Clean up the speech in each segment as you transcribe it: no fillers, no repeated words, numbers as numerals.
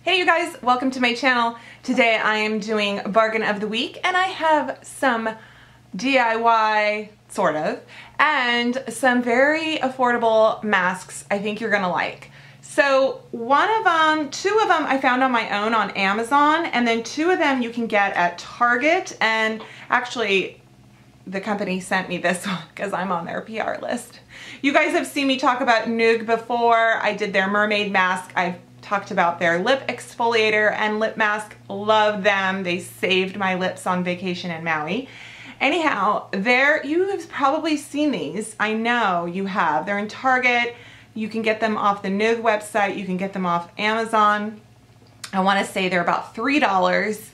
Hey you guys, welcome to my channel. Today I am doing bargain of the week and I have some DIY, sort of, and some very affordable masks I think you're gonna like. So two of them I found on my own on Amazon, and then two of them you can get at Target, and actually the company sent me this one because I'm on their PR list. You guys have seen me talk about Nugg before. I did their mermaid mask. I've talked about their lip exfoliator and lip mask. Love them. They saved my lips on vacation in Maui. Anyhow, you have probably seen these. I know you have. They're in Target. You can get them off the Nugg website. You can get them off Amazon. I want to say they're about $3.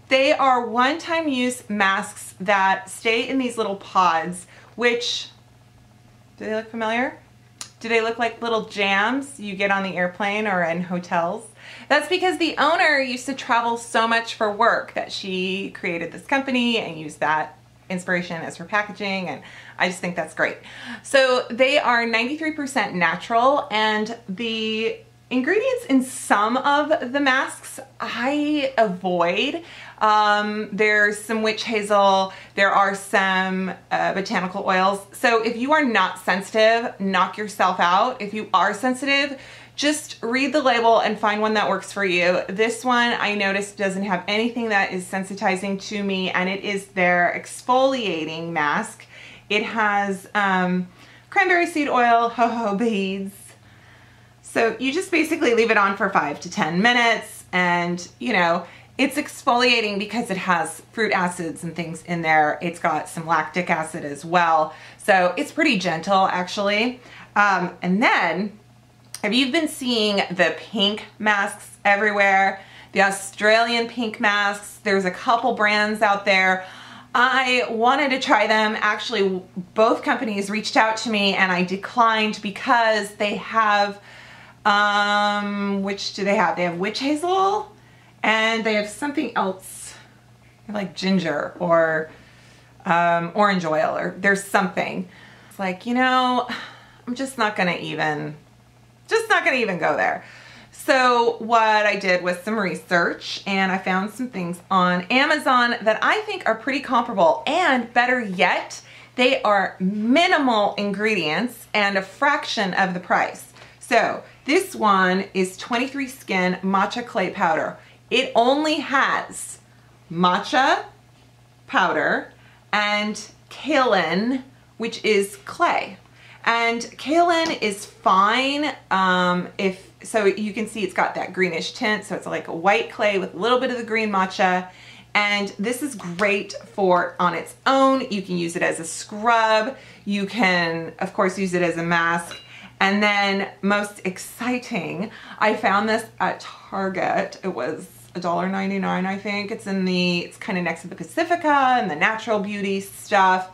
They are one-time use masks that stay in these little pods, which, do they look familiar? Do they look like little jams you get on the airplane or in hotels? That's because the owner used to travel so much for work that she created this company and used that inspiration as her packaging, and I just think that's great. So they are 93% natural, and the ingredients in some of the masks I avoid. There's some witch hazel, there are some botanical oils. So if you are not sensitive, knock yourself out. If you are sensitive, just read the label and find one that works for you. This one I noticed doesn't have anything that is sensitizing to me, and it is their exfoliating mask. It has cranberry seed oil, jojoba beads. So you just basically leave it on for 5 to 10 minutes, and you know, it's exfoliating because it has fruit acids and things in there. It's got some lactic acid as well. So it's pretty gentle actually. And then, have you been seeing the pink masks everywhere? The Australian pink masks, there's a couple brands out there. I wanted to try them. Actually, both companies reached out to me and I declined because they have, which do they have? They have witch hazel and they have something else, like ginger or orange oil, or there's something. It's like, you know, I'm just not gonna even go there. So what I did was some research, and I found some things on Amazon that I think are pretty comparable, and better yet, they are minimal ingredients and a fraction of the price. So this one is 23 Skin Matcha Clay Powder. It only has matcha powder and kaolin, which is clay. And kaolin is fine. So you can see it's got that greenish tint, so it's like a white clay with a little bit of the green matcha. And this is great for on its own. You can use it as a scrub. You can, of course, use it as a mask. And then, most exciting, I found this at Target. It was $1.99, I think. It's kind of next to the Pacifica and the natural beauty stuff.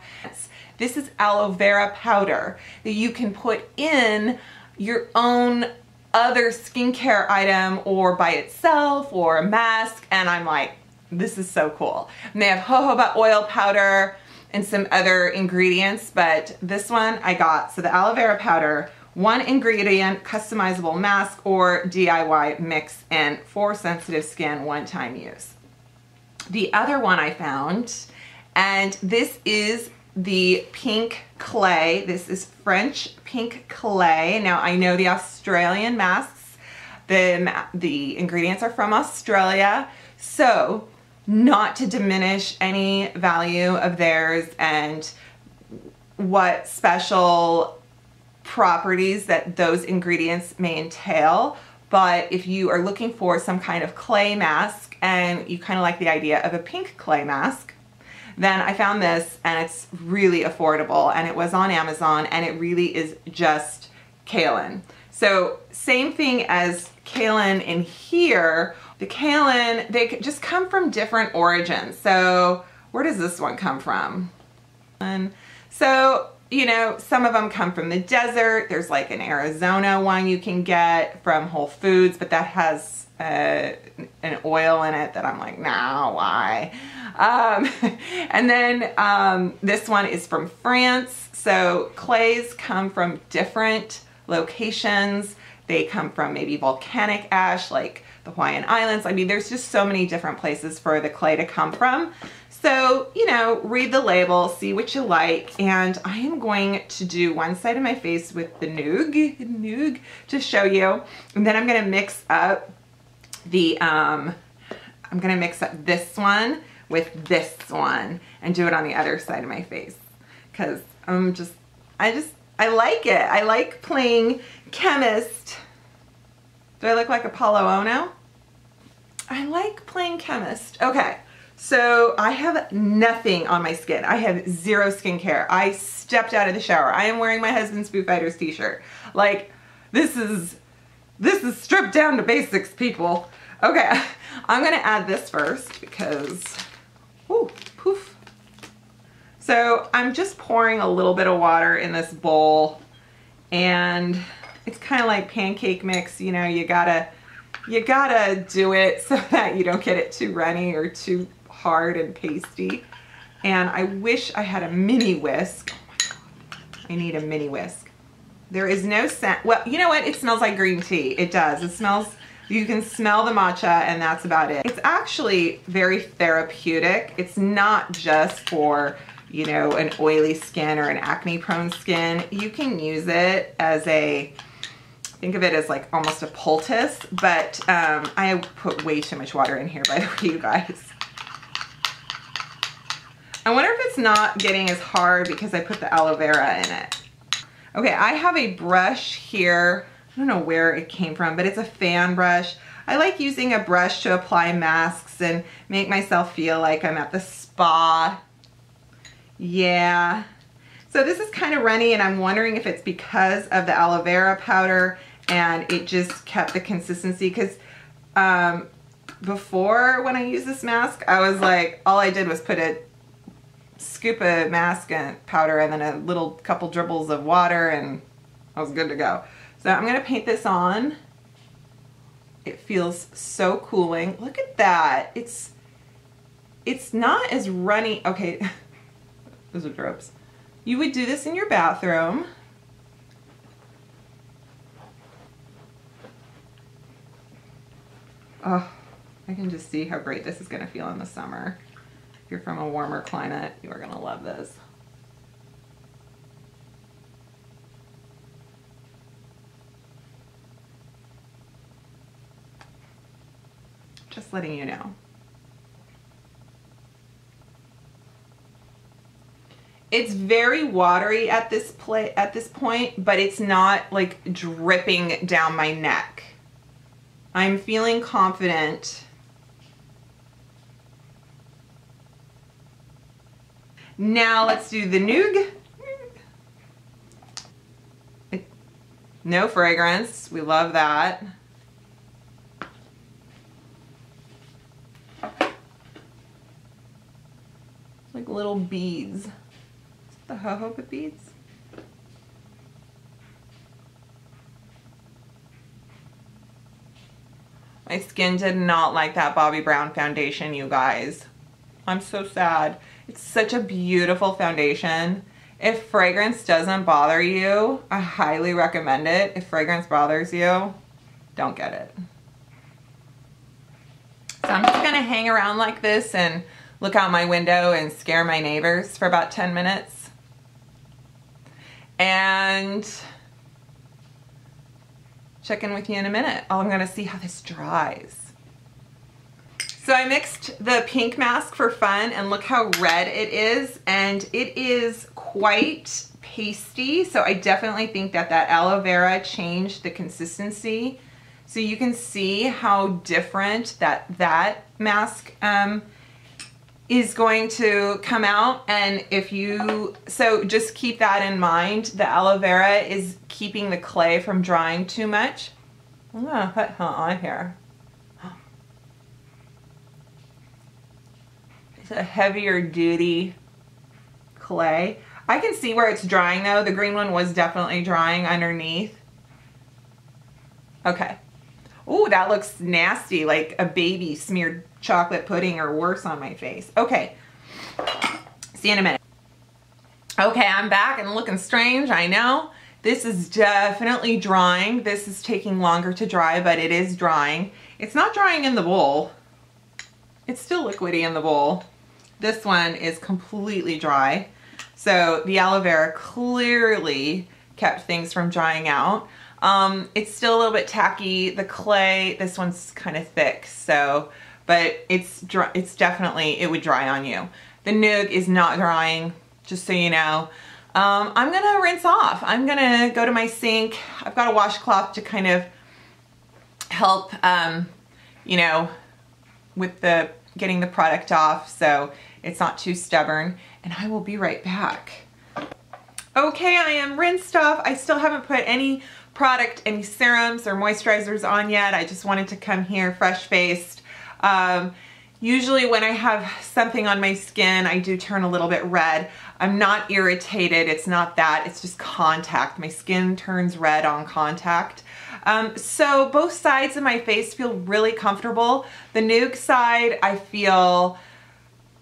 This is aloe vera powder that you can put in your own other skincare item or by itself or a mask, and I'm like, this is so cool. And they have jojoba oil powder and some other ingredients, but this one I got. So the aloe vera powder, 1 ingredient, customizable mask or DIY mix in for sensitive skin, one-time use. The other one I found, and this is the pink clay. This is French pink clay. Now I know the Australian masks, the ingredients are from Australia, so not to diminish any value of theirs and what special properties that those ingredients may entail, but if you are looking for some kind of clay mask and you kind of like the idea of a pink clay mask, then I found this, and it's really affordable, and it was on Amazon, and it really is just kaolin. So same thing as kaolin in here. The kaolin, they just come from different origins. So where does this one come from? And so, you know, some of them come from the desert. There's like an Arizona one you can get from Whole Foods, but that has an oil in it that I'm like, nah, why? And then this one is from France. So clays come from different locations. They come from maybe volcanic ash like the Hawaiian Islands. I mean, there's just so many different places for the clay to come from. So, you know, read the label, see what you like, and I am going to do one side of my face with the Nugg to show you, and then I'm going to mix up the, I'm going to mix up this one with this one and do it on the other side of my face, because I like it. I like playing chemist. Do I look like Apollo Ono? I like playing chemist. Okay. So I have nothing on my skin. I have zero skincare. I stepped out of the shower. I am wearing my husband's Foo Fighters t-shirt. Like, this is stripped down to basics, people. Okay, I'm gonna add this first because, ooh, poof. So I'm just pouring a little bit of water in this bowl, and it's kind of like pancake mix. You know, you gotta do it so that you don't get it too runny or too hard and pasty. And I wish I had a mini whisk. Oh my God, I need a mini whisk. There is no scent. Well, you know what? It smells like green tea. It does. It smells, you can smell the matcha, and that's about it. It's actually very therapeutic. It's not just for, you know, an oily skin or an acne prone skin. You can use it as a, think of it as like almost a poultice, but I put way too much water in here, by the way, you guys. I wonder if it's not getting as hard because I put the aloe vera in it. Okay, I have a brush here. I don't know where it came from, but it's a fan brush. I like using a brush to apply masks and make myself feel like I'm at the spa. Yeah. So this is kind of runny, and I'm wondering if it's because of the aloe vera powder and it just kept the consistency, because before, when I used this mask, I was like, all I did was put a scoop of mask and powder and then a little couple dribbles of water, and I was good to go. So I'm gonna paint this on. It feels so cooling. Look at that. It's not as runny. Okay, those are drops. You would do this in your bathroom. Oh, I can just see how great this is gonna feel in the summer. If you're from a warmer climate, you are gonna love this. Just letting you know. It's very watery at this point, but it's not like dripping down my neck. I'm feeling confident. Now let's do the Nugg. No fragrance, we love that. Like little beads. Is it the jojoba beads? My skin did not like that Bobbi Brown foundation, you guys. I'm so sad. It's such a beautiful foundation. If fragrance doesn't bother you, I highly recommend it. If fragrance bothers you, don't get it. So I'm just gonna hang around like this and look out my window and scare my neighbors for about 10 minutes. And check in with you in a minute. Oh, I'm gonna see how this dries. So I mixed the pink mask for fun, and look how red it is, and it is quite pasty, so I definitely think that that aloe vera changed the consistency. So you can see how different that mask is going to come out, and if you, so just keep that in mind. The aloe vera is keeping the clay from drying too much. I'm gonna put her on here. It's a heavier duty clay. I can see where it's drying though. The green one was definitely drying underneath. Okay. Ooh, that looks nasty, like a baby smeared chocolate pudding or worse on my face. Okay, see you in a minute. Okay, I'm back and looking strange, I know. This is definitely drying. This is taking longer to dry, but it is drying. It's not drying in the bowl. It's still liquidy in the bowl. This one is completely dry. So the aloe vera clearly kept things from drying out. It's still a little bit tacky. The clay, this one's kind of thick, so, but it's dry, it's definitely, it would dry on you. The Nugg is not drying, just so you know. I'm gonna rinse off. I'm gonna go to my sink. I've got a washcloth to kind of help, you know, with the getting the product off so it's not too stubborn, and I will be right back. Okay, I am rinsed off. I still haven't put any product, any serums or moisturizers on yet. I just wanted to come here fresh-faced. Usually when I have something on my skin, I do turn a little bit red. I'm not irritated, it's not that, it's just contact. My skin turns red on contact. So both sides of my face feel really comfortable. The Nugg side, I feel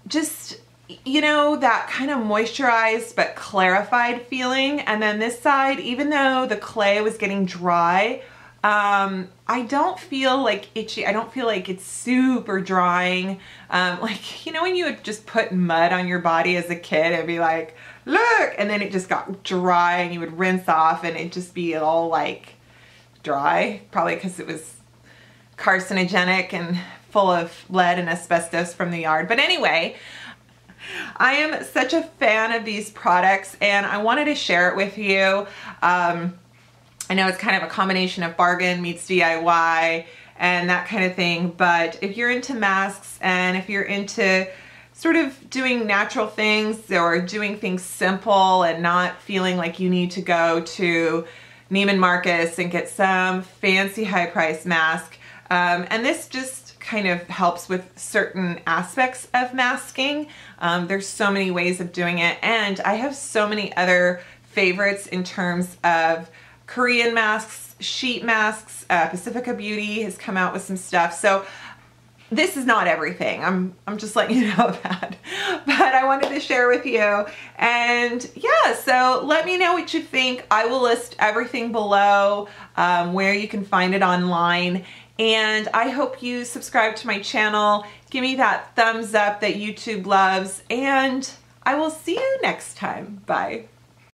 just, you know, that kind of moisturized but clarified feeling. And then this side, even though the clay was getting dry, I don't feel like itchy. I don't feel like it's super drying. Like, you know, when you would just put mud on your body as a kid, it'd be like, look, and then it just got dry and you would rinse off and it'd just be all like dry, probably because it was carcinogenic and full of lead and asbestos from the yard. But anyway, I am such a fan of these products and I wanted to share it with you. I know it's kind of a combination of bargain meets DIY and that kind of thing, but if you're into masks and if you're into sort of doing natural things or doing things simple and not feeling like you need to go to Neiman Marcus and get some fancy high-priced mask, and this just kind of helps with certain aspects of masking. There's so many ways of doing it, and I have so many other favorites in terms of Korean masks, sheet masks. Pacifica Beauty has come out with some stuff. So this is not everything. I'm just letting you know that. But I wanted to share with you. And yeah, so let me know what you think. I will list everything below where you can find it online. And I hope you subscribe to my channel. Give me that thumbs up that YouTube loves. And I will see you next time. Bye.